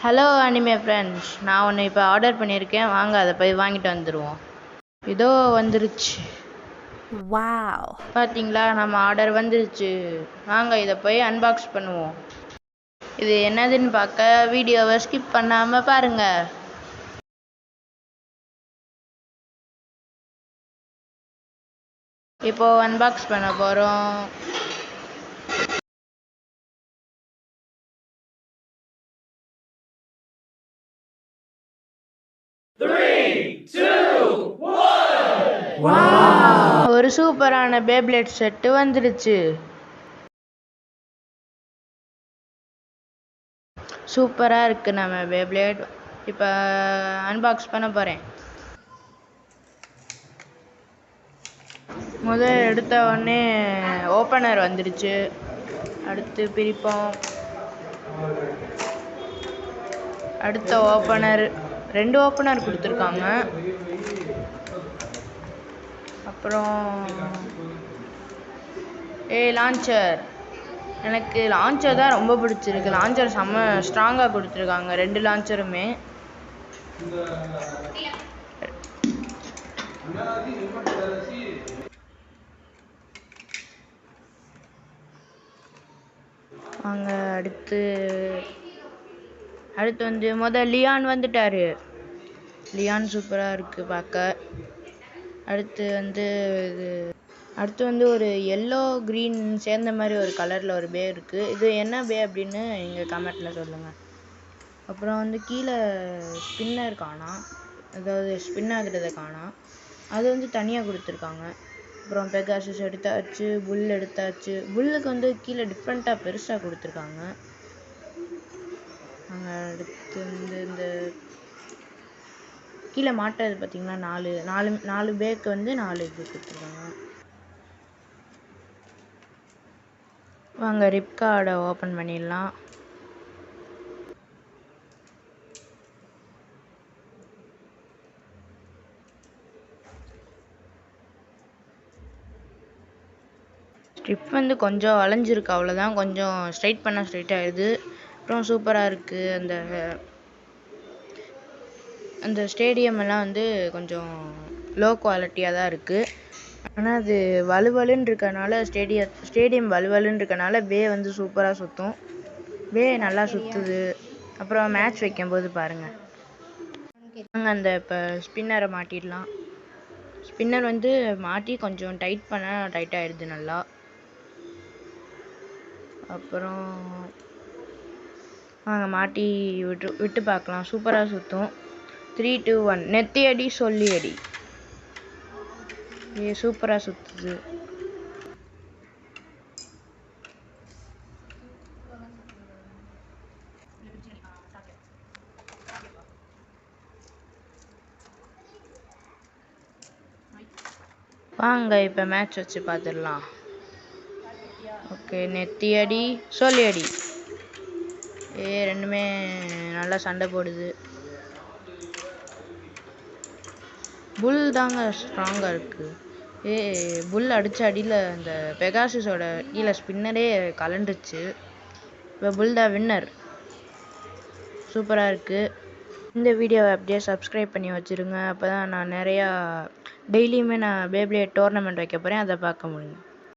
Hello anime friends, நான் ஒன்று இப்போ ஆர்டர் பண்ணியிருக்கேன். வாங்க அதை போய் வாங்கிட்டு வந்துடுவோம். இதோ வந்துருச்சு. வாவ், பார்த்தீங்களா, நம்ம ஆர்டர் வந்துருச்சு. வாங்க இதை போய் அன்பாக்ஸ் பண்ணுவோம். இது என்னதுன்னு பார்க்க வீடியோவை ஸ்கிப் பண்ணாமல் பாருங்கள். இப்போ அன்பாக்ஸ் பண்ண போகிறோம். ஒரு சூப்பரான பேப்ளேட் செட்டு வந்துடுச்சு. சூப்பராக இருக்குது நம்ம பேப்ளேட். இப்போ அன்பாக்ஸ் பண்ண போகிறேன். முதல் எடுத்த உடனே ஓப்பனர் வந்துடுச்சு. அடுத்து பிரிப்போம். அடுத்த ஓப்பனர், 2 ஓப்பனர் கொடுத்துருக்காங்க. அப்புறம் லான்ச்சர். எனக்கு லான்ச்சர் தான் ரொம்ப பிடிச்சிருக்கு. லான்ச்சர் செம்ம ஸ்ட்ராங்காக கொடுத்துருக்காங்க, 2 லான்ச்சருமே. வாங்க அடுத்து வந்து லியான் வந்துட்டாரு. லியான் சூப்பராக இருக்குது பார்க்க. அடுத்து வந்து ஒரு எல்லோ க்ரீன் சேர்ந்த மாதிரி ஒரு கலரில் ஒரு பே இருக்குது. இது என்ன பே அப்படின்னு நீங்கள் கமெண்ட்டில் சொல்லுங்கள். அப்புறம் வந்து கீழே ஸ்பின்னர் காணோம், அதாவது ஸ்பின் ஆகுறதை காணோம். அது வந்து தனியாக கொடுத்துருக்காங்க. அப்புறம் பெகாசஸ் எடுத்தாச்சு, புல் எடுத்தாச்சு. புல்லுக்கு வந்து கீழே டிஃப்ரெண்ட்டாக பெருசாக கொடுத்துருக்காங்க. அடுத்து வந்து இந்த கீழே மாட்டுறது பார்த்தீங்கன்னா 4 பேக்கு வந்து 4 இது கொடுத்துருக்காங்க. வாங்க ரிப்கார்டை ஓப்பன் பண்ணிடலாம். ஸ்ட்ரிப் வந்து கொஞ்சம் வளைஞ்சிருக்கு, அவ்வளோதான். கொஞ்சம் ஸ்ட்ரைட் பண்ணால் ஸ்ட்ரைட் ஆகிடுது. அப்புறம் சூப்பராக இருக்குது. அந்த ஸ்டேடியம் எல்லாம் வந்து கொஞ்சம் லோ குவாலிட்டியாக தான் இருக்குது. ஆனால் அது வலுவலுன்னு இருக்கனால ஸ்டேடியம் வலுவலுன்னு இருக்கனால பே வந்து சூப்பராக சுற்றும். பே நல்லா சுற்றுது. அப்புறம் மேட்ச் வைக்கும்போது பாருங்கள். நாங்கள் அந்த இப்போ ஸ்பின்னரை மாட்டிடலாம். ஸ்பின்னர் வந்து மாட்டி கொஞ்சம் டைட் பண்ணால் டைட் ஆகிடுது நல்லா. அப்புறம் நாங்கள் மாட்டி விட்டு பார்க்கலாம். சூப்பராக சுற்றும். 3, 2, 1 நெத்தி அடி சொல்லி அடி. சூப்பராக சுற்றுது. வாங்க இப்போ மேட்ச் வச்சு பார்த்துடலாம். ஓகே, நெத்தி அடி சொல்லி அடி. ரெண்டுமே நல்லா சண்டை போடுது. புல் தாங்க ஸ்ட்ராங்காக இருக்குது. புல் அடித்த அடியில் அந்த பெகாசஸோட கீழே ஸ்பின்னரே கலண்டுச்சு. இப்போ புல் தான் வின்னர். சூப்பராக இருக்குது. இந்த வீடியோவை அப்படியே சப்ஸ்கிரைப் பண்ணி வச்சுருங்க. அப்போ தான் நான் டெய்லியுமே நான் பேப்ளேட் டோர்னமெண்ட் வைக்க போகிறேன், அதை பார்க்க முடியும்.